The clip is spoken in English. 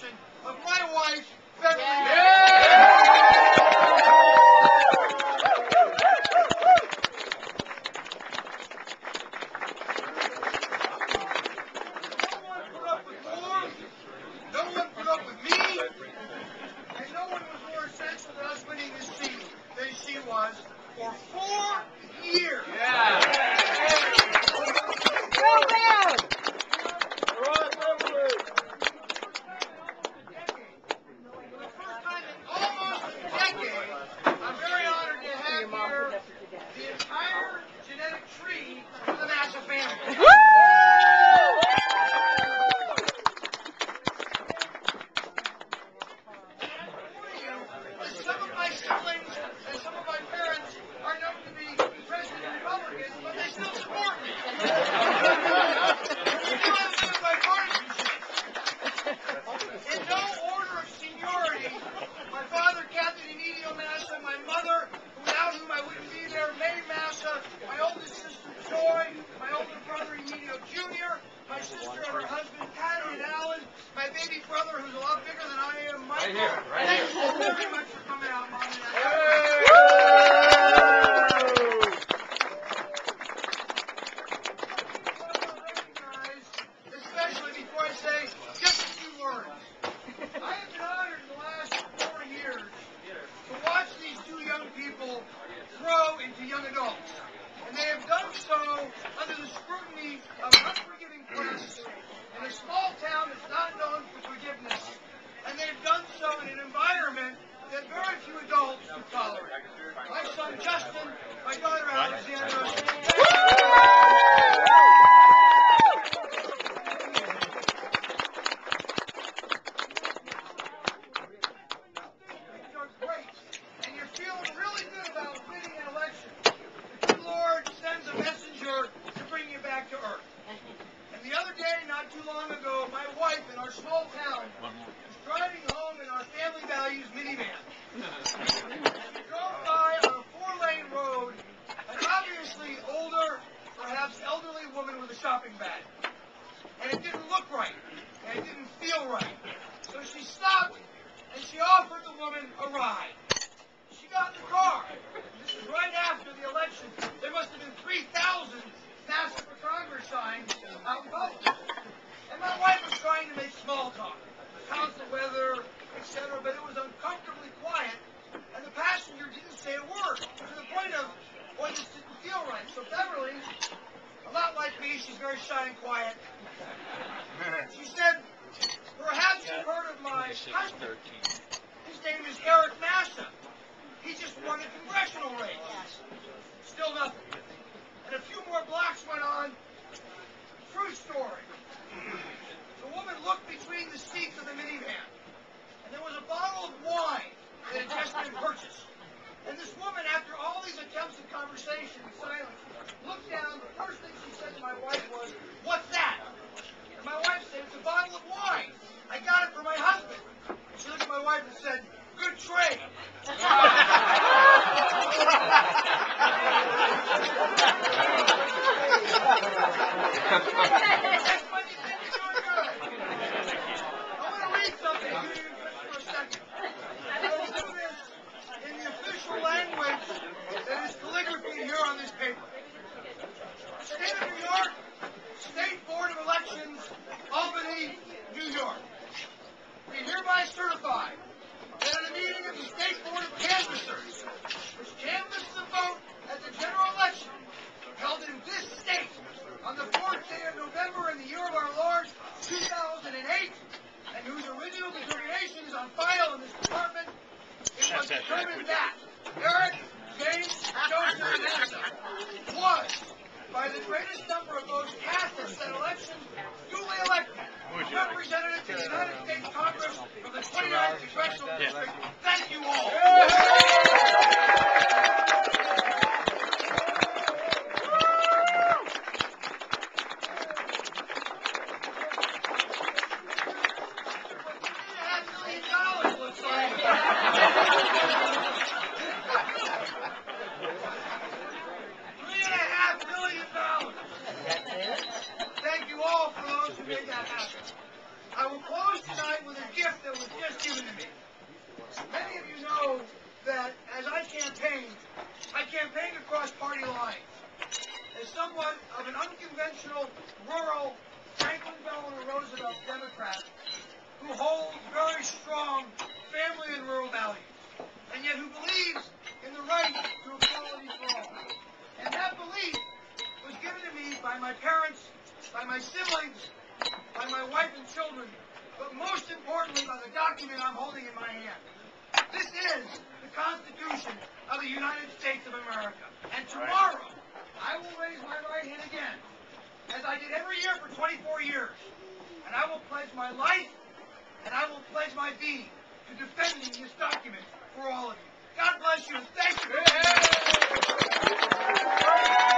election of my wife, Beverly. No one put up with me, and no one was more essential to us winning this seat than she was for 4 years. Yeah. Go down! For the first time in almost a decade, I'm very honored to have here the entire genetic tree of the Massa family. Some of my siblings and some of my parents are known to be President Republicans, but they still support me. They still have some bipartisanship. In no order of seniority, my father, Captain Emilio Massa, my mother, without whom I wouldn't be there, May Massa, my oldest sister, Joy, my older brother, Emilio Jr., my sister and her husband, Patty and Alan, my baby brother, who's a lot bigger than I am, Michael. Thank you all very much for coming out, Mom and Dad. Especially before I say just a few words. I have been honored in the last 4 years to watch these two young people grow into young adults. And they have done so under the scrutiny of an unforgiving press in a small town that's not known for forgiveness. And they've done so in an environment that very few adults would tolerate. My son Justin, my daughter Alexandra. These are great. And you're feeling really good about winning an election. The good Lord sends a messenger to bring you back to earth. And the other day, not too long ago, my wife in our small town was driving home in our family values minivan. And we drove by on a 4-lane road an obviously older, perhaps elderly woman with a shopping bag. And it didn't look right. And it didn't feel right. So she stopped and she offered the woman a ride. She got in the car. This is right after the election. There must have been 3,000 Massa for Congress signs out in public. And my wife was trying to make small talk. How's the weather, etc., but it was uncomfortably quiet, and the passenger didn't say a word, to the point of, well, this didn't feel right. So Beverly, a lot like me, she's very shy and quiet. She said, perhaps you've heard of my husband. His name is Eric Massa. He just won a congressional race. Still nothing. And a few more blocks went on. True story. The woman looked between the seats of the minivan, and there was a bottle of wine that had just been purchased. And this woman, after all these attempts at conversation and silence, looked down. The first thing she said to my wife was, "What's that?" And my wife said, "It's a bottle of wine. I got it for my husband." And she looked at my wife and said, "Good trade." Certified that at a meeting of the State Board of Canvassers, which canvassed the vote at the general election held in this state on the 4th day of November in the year of our Lord, 2008, and whose original determination is on file in this department, it was determined that Eric James Joseph Massa was, by the greatest number of votes cast at that election, duly elected representative to the United States Congress from the 29th Congressional District. Thank you all. $3.5 million looks like. $3.5 million. Thank you all for those who made that happen. I will close tonight with a gift that as I campaigned across party lines. As somewhat of an unconventional, rural, Franklin Delano Roosevelt Democrat who holds very strong family and rural values, and yet who believes in the right to equality for all. And that belief was given to me by my parents, by my siblings, by my wife and children, but most importantly by the document I'm holding in my hand. This is the Constitution of the United States of America. And tomorrow, I will raise my right hand again, as I did every year for 24 years. And I will pledge my life, and I will pledge my being to defending this document for all of you. God bless you, and thank you.